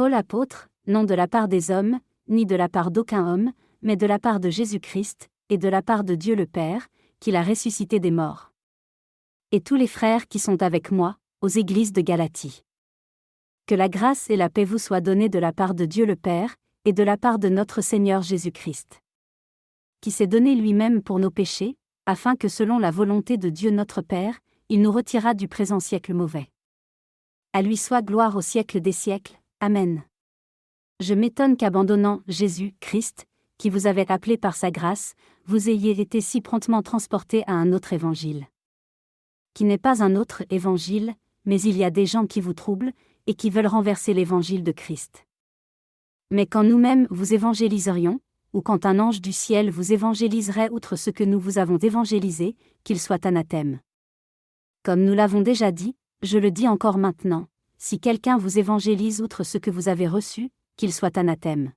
Paul apôtre, non de la part des hommes, ni de la part d'aucun homme, mais de la part de Jésus-Christ, et de la part de Dieu le Père, qui l'a ressuscité des morts. Et tous les frères qui sont avec moi, aux églises de Galatie. Que la grâce et la paix vous soient données de la part de Dieu le Père, et de la part de notre Seigneur Jésus-Christ. Qui s'est donné lui-même pour nos péchés, afin que selon la volonté de Dieu notre Père, il nous retirât du présent siècle mauvais. À lui soit gloire au siècle des siècles. Amen. Je m'étonne qu'abandonnant Jésus-Christ, qui vous avait appelé par sa grâce, vous ayez été si promptement transporté à un autre évangile. Qui n'est pas un autre évangile, mais il y a des gens qui vous troublent, et qui veulent renverser l'évangile de Christ. Mais quand nous-mêmes vous évangéliserions, ou quand un ange du ciel vous évangéliserait outre ce que nous vous avons évangélisé, qu'il soit anathème. Comme nous l'avons déjà dit, je le dis encore maintenant, si quelqu'un vous évangélise outre ce que vous avez reçu, qu'il soit anathème.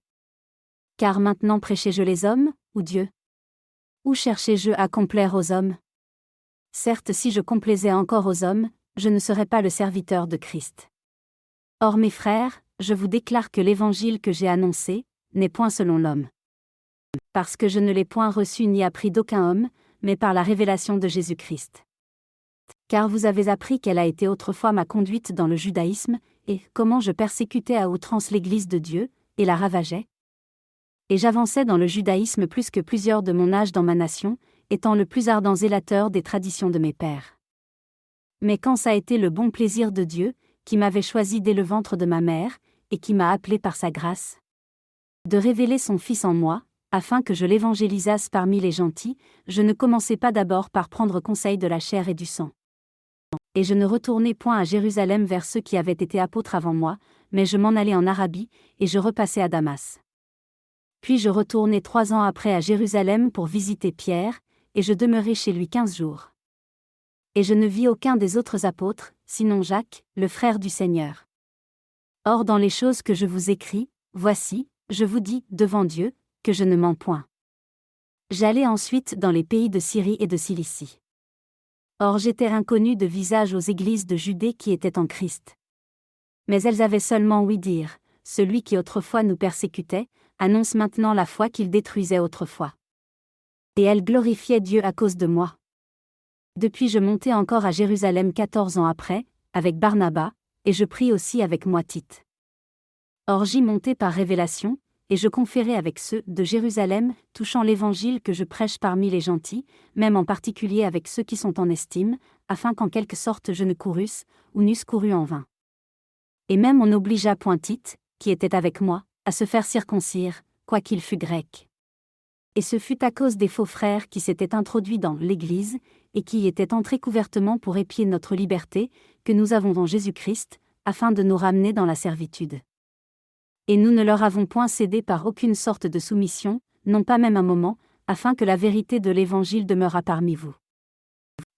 Car maintenant prêchez-je les hommes, ou Dieu? Ou cherchez-je à complaire aux hommes? Certes, si je complaisais encore aux hommes, je ne serais pas le serviteur de Christ. Or mes frères, je vous déclare que l'évangile que j'ai annoncé, n'est point selon l'homme. Parce que je ne l'ai point reçu ni appris d'aucun homme, mais par la révélation de Jésus-Christ. Car vous avez appris quelle a été autrefois ma conduite dans le judaïsme, et comment je persécutais à outrance l'Église de Dieu, et la ravageais. Et j'avançais dans le judaïsme plus que plusieurs de mon âge dans ma nation, étant le plus ardent zélateur des traditions de mes pères. Mais quand ça a été le bon plaisir de Dieu, qui m'avait choisi dès le ventre de ma mère, et qui m'a appelé par sa grâce, de révéler son Fils en moi, afin que je l'évangélisasse parmi les gentils, je ne commençai pas d'abord par prendre conseil de la chair et du sang. Et je ne retournai point à Jérusalem vers ceux qui avaient été apôtres avant moi, mais je m'en allai en Arabie, et je repassai à Damas. Puis je retournai 3 ans après à Jérusalem pour visiter Pierre, et je demeurai chez lui 15 jours. Et je ne vis aucun des autres apôtres, sinon Jacques, le frère du Seigneur. Or dans les choses que je vous écris, voici, je vous dis, devant Dieu, que je ne mens point. J'allai ensuite dans les pays de Syrie et de Cilicie. Or j'étais inconnu de visage aux églises de Judée qui étaient en Christ. Mais elles avaient seulement ouï dire, celui qui autrefois nous persécutait, annonce maintenant la foi qu'il détruisait autrefois. Et elles glorifiaient Dieu à cause de moi. Depuis je montai encore à Jérusalem 14 ans après, avec Barnabas, et je pris aussi avec moi Tite. Or j'y montai par révélation, et je conférai avec ceux de Jérusalem, touchant l'évangile que je prêche parmi les gentils, même en particulier avec ceux qui sont en estime, afin qu'en quelque sorte je ne courusse, ou n'eusse couru en vain. Et même on n'obligea point Tite, qui était avec moi, à se faire circoncire, quoiqu'il fût grec. Et ce fut à cause des faux frères qui s'étaient introduits dans l'Église, et qui y étaient entrés couvertement pour épier notre liberté, que nous avons dans Jésus-Christ, afin de nous ramener dans la servitude. Et nous ne leur avons point cédé par aucune sorte de soumission, non pas même un moment, afin que la vérité de l'Évangile demeurât parmi vous.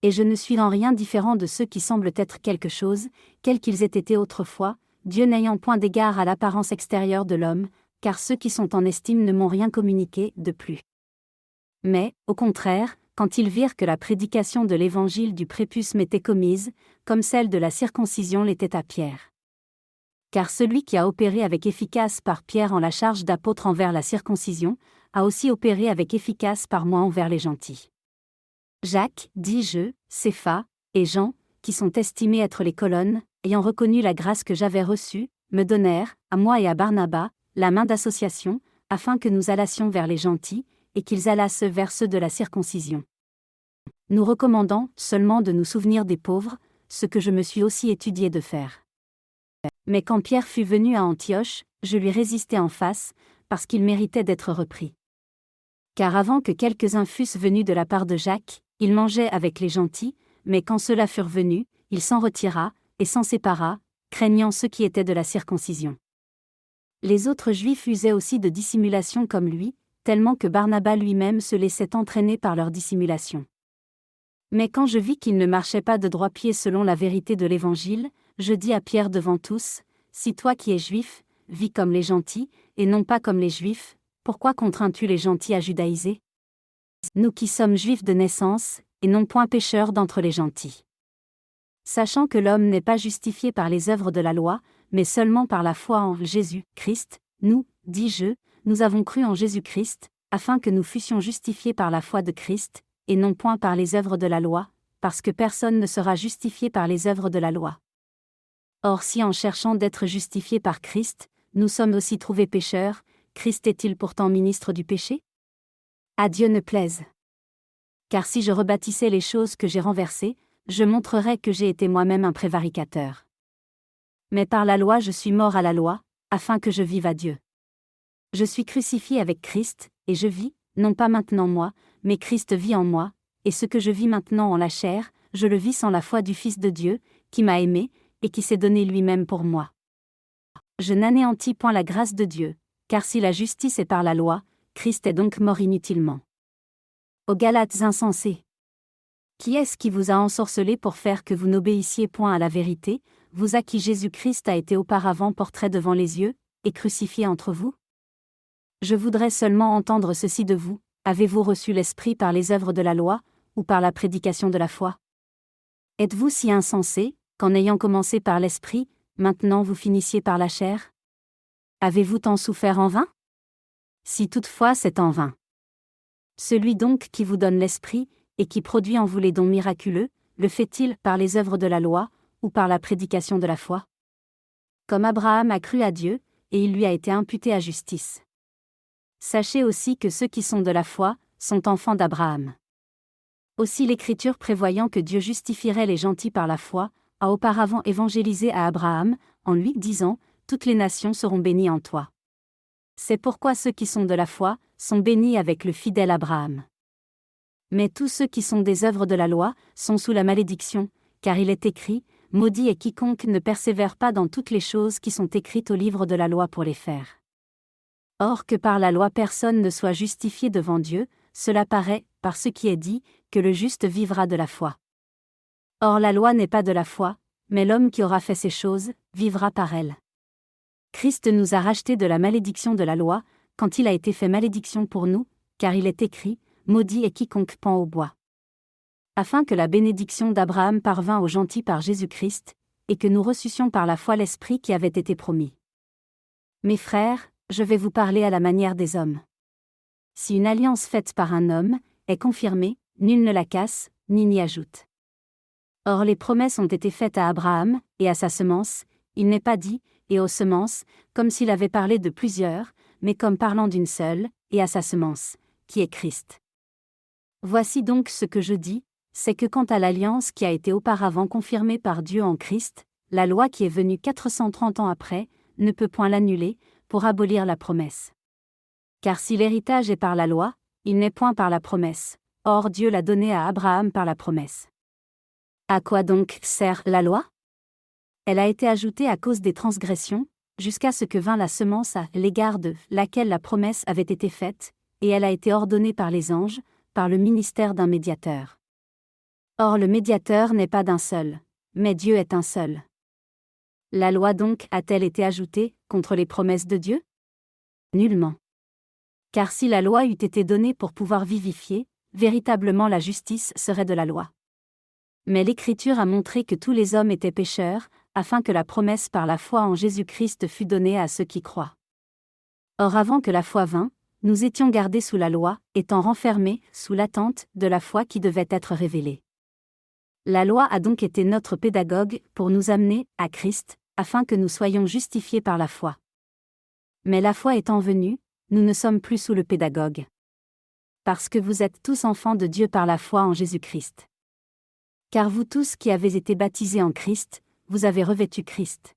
Et je ne suis en rien différent de ceux qui semblent être quelque chose, quels qu'ils aient été autrefois, Dieu n'ayant point d'égard à l'apparence extérieure de l'homme, car ceux qui sont en estime ne m'ont rien communiqué de plus. Mais, au contraire, quand ils virent que la prédication de l'Évangile du prépuce m'était commise, comme celle de la circoncision l'était à Pierre. Car celui qui a opéré avec efficace par Pierre en la charge d'apôtre envers la circoncision, a aussi opéré avec efficace par moi envers les gentils. Jacques, dis-je, Cépha, et Jean, qui sont estimés être les colonnes, ayant reconnu la grâce que j'avais reçue, me donnèrent, à moi et à Barnabas, la main d'association, afin que nous allassions vers les gentils, et qu'ils allassent vers ceux de la circoncision. Nous recommandant seulement de nous souvenir des pauvres, ce que je me suis aussi étudié de faire. Mais quand Pierre fut venu à Antioche, je lui résistai en face, parce qu'il méritait d'être repris. Car avant que quelques-uns fussent venus de la part de Jacques, il mangeait avec les gentils, mais quand ceux-là furent venus, il s'en retira, et s'en sépara, craignant ceux qui étaient de la circoncision. Les autres Juifs usaient aussi de dissimulation comme lui, tellement que Barnabas lui-même se laissait entraîner par leur dissimulation. Mais quand je vis qu'il ne marchait pas de droit pied selon la vérité de l'Évangile, je dis à Pierre devant tous, « Si toi qui es juif, vis comme les gentils, et non pas comme les juifs, pourquoi contrains-tu les gentils à judaïser? Nous qui sommes juifs de naissance, et non point pécheurs d'entre les gentils. Sachant que l'homme n'est pas justifié par les œuvres de la loi, mais seulement par la foi en Jésus-Christ. Nous, dis-je, nous avons cru en Jésus-Christ, afin que nous fussions justifiés par la foi de Christ, et non point par les œuvres de la loi, parce que personne ne sera justifié par les œuvres de la loi. Or si en cherchant d'être justifiés par Christ, nous sommes aussi trouvés pécheurs, Christ est-il pourtant ministre du péché? À Dieu ne plaise. Car si je rebâtissais les choses que j'ai renversées, je montrerais que j'ai été moi-même un prévaricateur. Mais par la loi je suis mort à la loi, afin que je vive à Dieu. Je suis crucifié avec Christ, et je vis, non pas maintenant moi, mais Christ vit en moi, et ce que je vis maintenant en la chair, je le vis sans la foi du Fils de Dieu, qui m'a aimé, et qui s'est donné lui-même pour moi. Je n'anéantis point la grâce de Dieu, car si la justice est par la loi, Christ est donc mort inutilement. Aux Galates insensés. Qui est-ce qui vous a ensorcelé pour faire que vous n'obéissiez point à la vérité, vous à qui Jésus-Christ a été auparavant portrait devant les yeux, et crucifié entre vous? Je voudrais seulement entendre ceci de vous, avez-vous reçu l'Esprit par les œuvres de la loi, ou par la prédication de la foi? Êtes-vous si insensés, qu'en ayant commencé par l'Esprit, maintenant vous finissiez par la chair? Avez-vous tant souffert en vain? Si toutefois c'est en vain. Celui donc qui vous donne l'Esprit, et qui produit en vous les dons miraculeux, le fait-il par les œuvres de la loi, ou par la prédication de la foi? Comme Abraham a cru à Dieu, et il lui a été imputé à justice. Sachez aussi que ceux qui sont de la foi, sont enfants d'Abraham. Aussi l'Écriture prévoyant que Dieu justifierait les gentils par la foi, a auparavant évangélisé à Abraham, en lui disant, « Toutes les nations seront bénies en toi. » C'est pourquoi ceux qui sont de la foi, sont bénis avec le fidèle Abraham. Mais tous ceux qui sont des œuvres de la loi, sont sous la malédiction, car il est écrit, « Maudit est quiconque ne persévère pas dans toutes les choses qui sont écrites au livre de la loi pour les faire. » Or que par la loi personne ne soit justifié devant Dieu, cela paraît, par ce qui est dit, que le juste vivra de la foi. Or la loi n'est pas de la foi, mais l'homme qui aura fait ces choses, vivra par elle. Christ nous a rachetés de la malédiction de la loi, quand il a été fait malédiction pour nous, car il est écrit, « Maudit est quiconque pend au bois. » Afin que la bénédiction d'Abraham parvint aux gentils par Jésus-Christ, et que nous reçussions par la foi l'Esprit qui avait été promis. Mes frères, je vais vous parler à la manière des hommes. Si une alliance faite par un homme est confirmée, nul ne la casse, ni n'y ajoute. Or les promesses ont été faites à Abraham, et à sa semence, il n'est pas dit, et aux semences, comme s'il avait parlé de plusieurs, mais comme parlant d'une seule, et à sa semence, qui est Christ. Voici donc ce que je dis, c'est que quant à l'alliance qui a été auparavant confirmée par Dieu en Christ, la loi qui est venue 430 ans après, ne peut point l'annuler, pour abolir la promesse. Car si l'héritage est par la loi, il n'est point par la promesse, or Dieu l'a donné à Abraham par la promesse. À quoi donc sert la loi? Elle a été ajoutée à cause des transgressions, jusqu'à ce que vint la semence à l'égard de laquelle la promesse avait été faite, et elle a été ordonnée par les anges, par le ministère d'un médiateur. Or le médiateur n'est pas d'un seul, mais Dieu est un seul. La loi donc a-t-elle été ajoutée contre les promesses de Dieu? Nullement. Car si la loi eût été donnée pour pouvoir vivifier, véritablement la justice serait de la loi. Mais l'Écriture a montré que tous les hommes étaient pécheurs, afin que la promesse par la foi en Jésus-Christ fût donnée à ceux qui croient. Or avant que la foi vînt, nous étions gardés sous la loi, étant renfermés sous l'attente de la foi qui devait être révélée. La loi a donc été notre pédagogue pour nous amener à Christ, afin que nous soyons justifiés par la foi. Mais la foi étant venue, nous ne sommes plus sous le pédagogue. Parce que vous êtes tous enfants de Dieu par la foi en Jésus-Christ. Car vous tous qui avez été baptisés en Christ, vous avez revêtu Christ.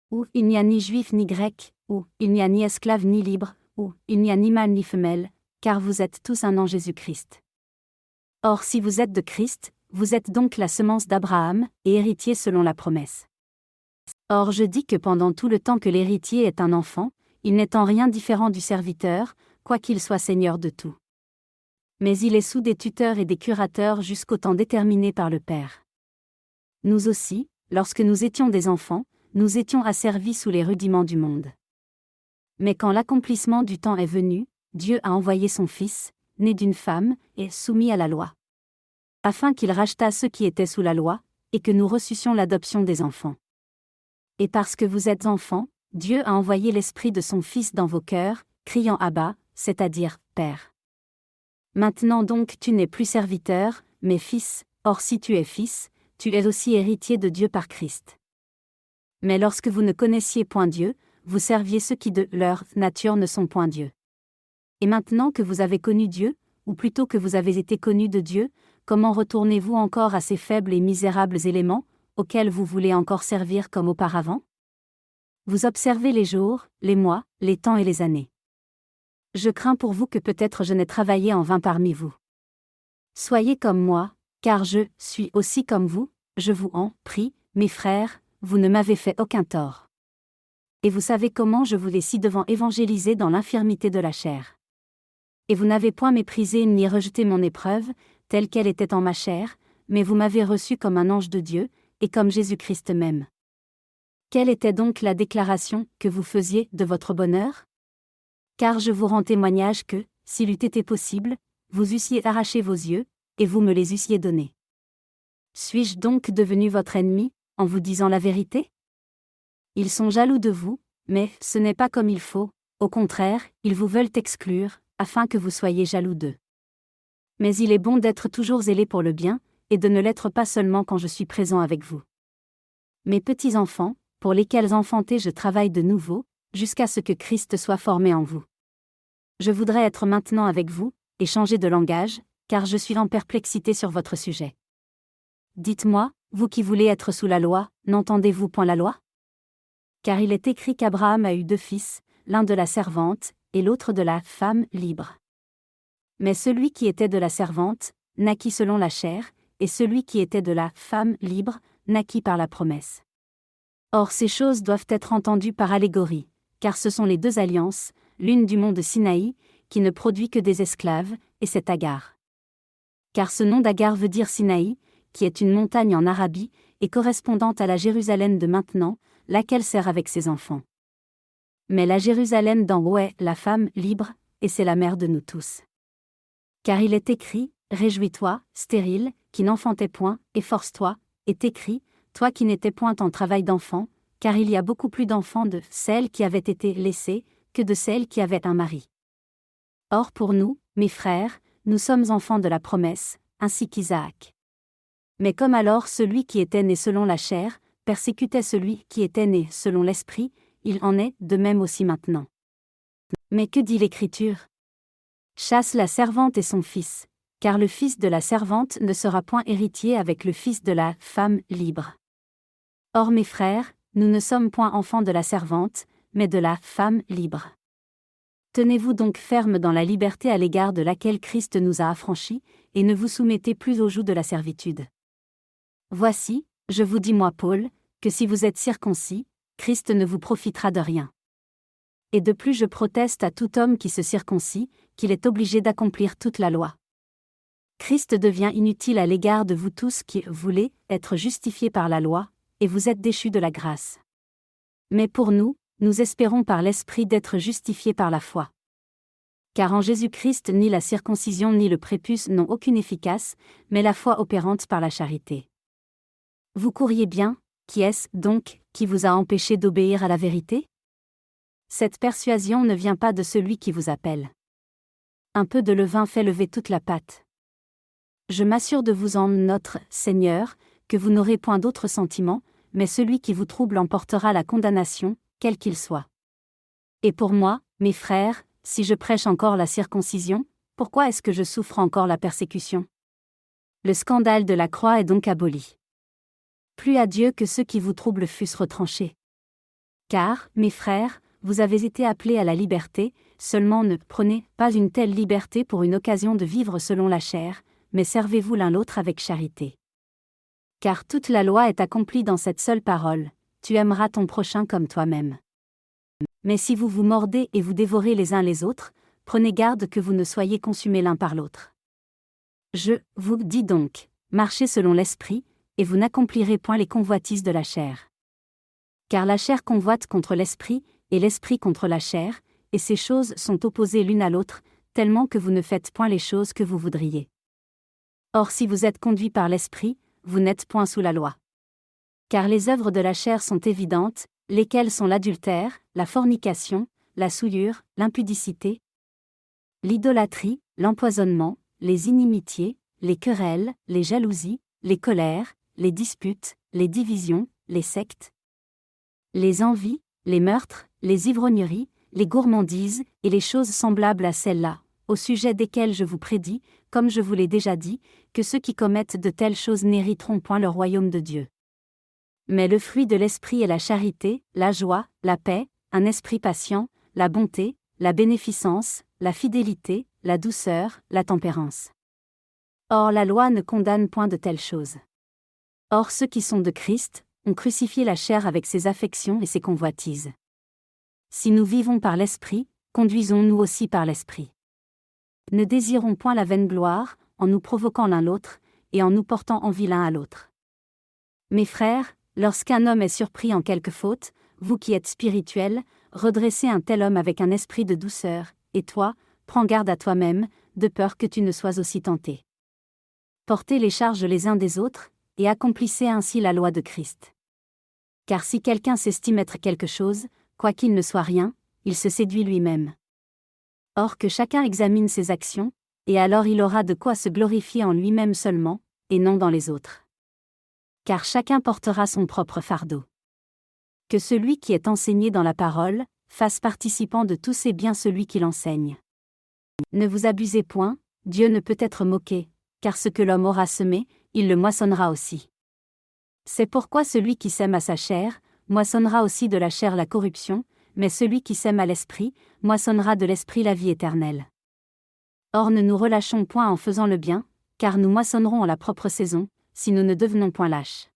Où il n'y a ni juif ni grec, où il n'y a ni esclave ni libre, où il n'y a ni mâle ni femelle, car vous êtes tous un en Jésus-Christ. Or si vous êtes de Christ, vous êtes donc la semence d'Abraham, et héritier selon la promesse. Or je dis que pendant tout le temps que l'héritier est un enfant, il n'est en rien différent du serviteur, quoiqu'il soit seigneur de tout. Mais il est sous des tuteurs et des curateurs jusqu'au temps déterminé par le Père. Nous aussi, lorsque nous étions des enfants, nous étions asservis sous les rudiments du monde. Mais quand l'accomplissement du temps est venu, Dieu a envoyé son Fils, né d'une femme, et soumis à la loi. Afin qu'il rachetât ceux qui étaient sous la loi, et que nous reçussions l'adoption des enfants. Et parce que vous êtes enfants, Dieu a envoyé l'Esprit de son Fils dans vos cœurs, criant Abba, c'est-à-dire Père. Maintenant donc tu n'es plus serviteur, mais fils, or si tu es fils, tu es aussi héritier de Dieu par Christ. Mais lorsque vous ne connaissiez point Dieu, vous serviez ceux qui de leur nature ne sont point Dieu. Et maintenant que vous avez connu Dieu, ou plutôt que vous avez été connus de Dieu, comment retournez-vous encore à ces faibles et misérables éléments, auxquels vous voulez encore servir comme auparavant? Vous observez les jours, les mois, les temps et les années. Je crains pour vous que peut-être je n'ai travaillé en vain parmi vous. Soyez comme moi, car je suis aussi comme vous, je vous en prie, mes frères, vous ne m'avez fait aucun tort. Et vous savez comment je vous ai ci-devant évangélisé dans l'infirmité de la chair. Et vous n'avez point méprisé ni rejeté mon épreuve, telle qu'elle était en ma chair, mais vous m'avez reçu comme un ange de Dieu, et comme Jésus-Christ même. Quelle était donc la déclaration que vous faisiez de votre bonheur? Car je vous rends témoignage que, s'il eût été possible, vous eussiez arraché vos yeux, et vous me les eussiez donnés. Suis-je donc devenu votre ennemi, en vous disant la vérité? Ils sont jaloux de vous, mais ce n'est pas comme il faut, au contraire, ils vous veulent exclure, afin que vous soyez jaloux d'eux. Mais il est bon d'être toujours zélé pour le bien, et de ne l'être pas seulement quand je suis présent avec vous. Mes petits enfants, pour lesquels enfantés je travaille de nouveau, jusqu'à ce que Christ soit formé en vous. Je voudrais être maintenant avec vous, et changer de langage, car je suis en perplexité sur votre sujet. Dites-moi, vous qui voulez être sous la loi, n'entendez-vous point la loi? Car il est écrit qu'Abraham a eu 2 fils, l'un de la servante, et l'autre de la femme libre. Mais celui qui était de la servante, naquit selon la chair, et celui qui était de la femme libre, naquit par la promesse. Or ces choses doivent être entendues par allégorie, car ce sont les 2 alliances, l'une du mont de Sinaï, qui ne produit que des esclaves, et c'est Agar. Car ce nom d'Agar veut dire Sinaï, qui est une montagne en Arabie, et correspondante à la Jérusalem de maintenant, laquelle sert avec ses enfants. Mais la Jérusalem d'en haut est la femme libre, et c'est la mère de nous tous. Car il est écrit, réjouis-toi, stérile, qui n'enfantais point, et force-toi, est écrit, toi qui n'étais point en travail d'enfant, car il y a beaucoup plus d'enfants de celles qui avaient été laissées, que de celles qui avaient un mari. Or pour nous, mes frères, nous sommes enfants de la promesse, ainsi qu'Isaac. Mais comme alors celui qui était né selon la chair, persécutait celui qui était né selon l'esprit, il en est de même aussi maintenant. Mais que dit l'Écriture? Chasse la servante et son fils, car le fils de la servante ne sera point héritier avec le fils de la femme libre. Or mes frères, nous ne sommes point enfants de la servante, mais de la femme libre. Tenez-vous donc ferme dans la liberté à l'égard de laquelle Christ nous a affranchis, et ne vous soumettez plus au joug de la servitude. Voici, je vous dis moi Paul, que si vous êtes circoncis, Christ ne vous profitera de rien. Et de plus je proteste à tout homme qui se circoncis, qu'il est obligé d'accomplir toute la loi. Christ devient inutile à l'égard de vous tous qui voulez être justifiés par la loi, et vous êtes déchus de la grâce. Mais pour nous, nous espérons par l'Esprit d'être justifiés par la foi. Car en Jésus-Christ ni la circoncision ni le prépuce n'ont aucune efficace, mais la foi opérante par la charité. Vous courriez bien, qui est-ce donc qui vous a empêché d'obéir à la vérité? Cette persuasion ne vient pas de celui qui vous appelle. Un peu de levain fait lever toute la pâte. Je m'assure de vous en notre Seigneur, que vous n'aurez point d'autre sentiment, mais celui qui vous trouble emportera la condamnation, quel qu'il soit. Et pour moi, mes frères, si je prêche encore la circoncision, pourquoi est-ce que je souffre encore la persécution? Le scandale de la croix est donc aboli. Plus à Dieu que ceux qui vous troublent fussent retranchés. Car, mes frères, vous avez été appelés à la liberté, seulement ne prenez pas une telle liberté pour une occasion de vivre selon la chair, mais servez-vous l'un l'autre avec charité. Car toute la loi est accomplie dans cette seule parole, tu aimeras ton prochain comme toi-même. Mais si vous vous mordez et vous dévorez les uns les autres, prenez garde que vous ne soyez consumés l'un par l'autre. Je vous dis donc, marchez selon l'esprit, et vous n'accomplirez point les convoitises de la chair. Car la chair convoite contre l'esprit, et l'esprit contre la chair, et ces choses sont opposées l'une à l'autre, tellement que vous ne faites point les choses que vous voudriez. Or si vous êtes conduits par l'esprit, vous n'êtes point sous la loi. Car les œuvres de la chair sont évidentes, lesquelles sont l'adultère, la fornication, la souillure, l'impudicité, l'idolâtrie, l'empoisonnement, les inimitiés, les querelles, les jalousies, les colères, les disputes, les divisions, les sectes, les envies, les meurtres, les ivrogneries, les gourmandises, et les choses semblables à celles-là, au sujet desquelles je vous prédis, comme je vous l'ai déjà dit, que ceux qui commettent de telles choses n'hériteront point le royaume de Dieu. Mais le fruit de l'esprit est la charité, la joie, la paix, un esprit patient, la bonté, la bénéficence, la fidélité, la douceur, la tempérance. Or la loi ne condamne point de telles choses. Or ceux qui sont de Christ ont crucifié la chair avec ses affections et ses convoitises. Si nous vivons par l'esprit, conduisons-nous aussi par l'esprit. Ne désirons point la vaine gloire, en nous provoquant l'un l'autre, et en nous portant envie l'un à l'autre. Mes frères, lorsqu'un homme est surpris en quelque faute, vous qui êtes spirituels, redressez un tel homme avec un esprit de douceur, et toi, prends garde à toi-même, de peur que tu ne sois aussi tenté. Portez les charges les uns des autres, et accomplissez ainsi la loi de Christ. Car si quelqu'un s'estime être quelque chose, quoiqu'il ne soit rien, il se séduit lui-même. Or que chacun examine ses actions, et alors il aura de quoi se glorifier en lui-même seulement, et non dans les autres. Car chacun portera son propre fardeau. Que celui qui est enseigné dans la parole, fasse participant de tous ses biens celui qui l'enseigne. Ne vous abusez point, Dieu ne peut être moqué, car ce que l'homme aura semé, il le moissonnera aussi. C'est pourquoi celui qui sème à sa chair, moissonnera aussi de la chair la corruption, mais celui qui sème à l'esprit, moissonnera de l'esprit la vie éternelle. Or ne nous relâchons point en faisant le bien, car nous moissonnerons en la propre saison, si nous ne devenons point lâches.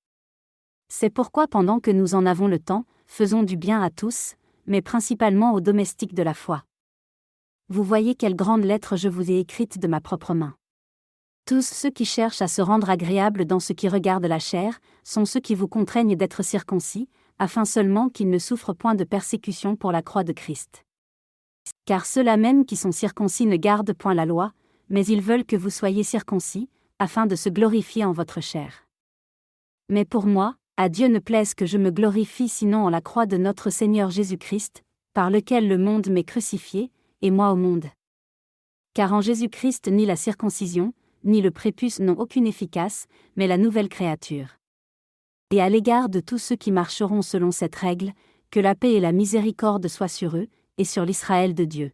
C'est pourquoi pendant que nous en avons le temps, faisons du bien à tous, mais principalement aux domestiques de la foi. Vous voyez quelle grande lettre je vous ai écrite de ma propre main. Tous ceux qui cherchent à se rendre agréables dans ce qui regarde la chair, sont ceux qui vous contraignent d'être circoncis, afin seulement qu'ils ne souffrent point de persécution pour la croix de Christ. Car ceux-là même qui sont circoncis ne gardent point la loi, mais ils veulent que vous soyez circoncis, afin de se glorifier en votre chair. Mais pour moi, à Dieu ne plaise que je me glorifie sinon en la croix de notre Seigneur Jésus-Christ, par lequel le monde m'est crucifié, et moi au monde. Car en Jésus-Christ ni la circoncision, ni le prépuce n'ont aucune efficace, mais la nouvelle créature. Et à l'égard de tous ceux qui marcheront selon cette règle, que la paix et la miséricorde soient sur eux, et sur l'Israël de Dieu.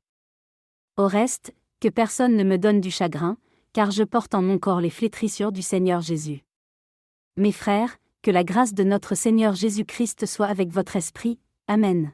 Au reste, que personne ne me donne du chagrin, car je porte en mon corps les flétrissures du Seigneur Jésus. Mes frères, que la grâce de notre Seigneur Jésus-Christ soit avec votre esprit. Amen.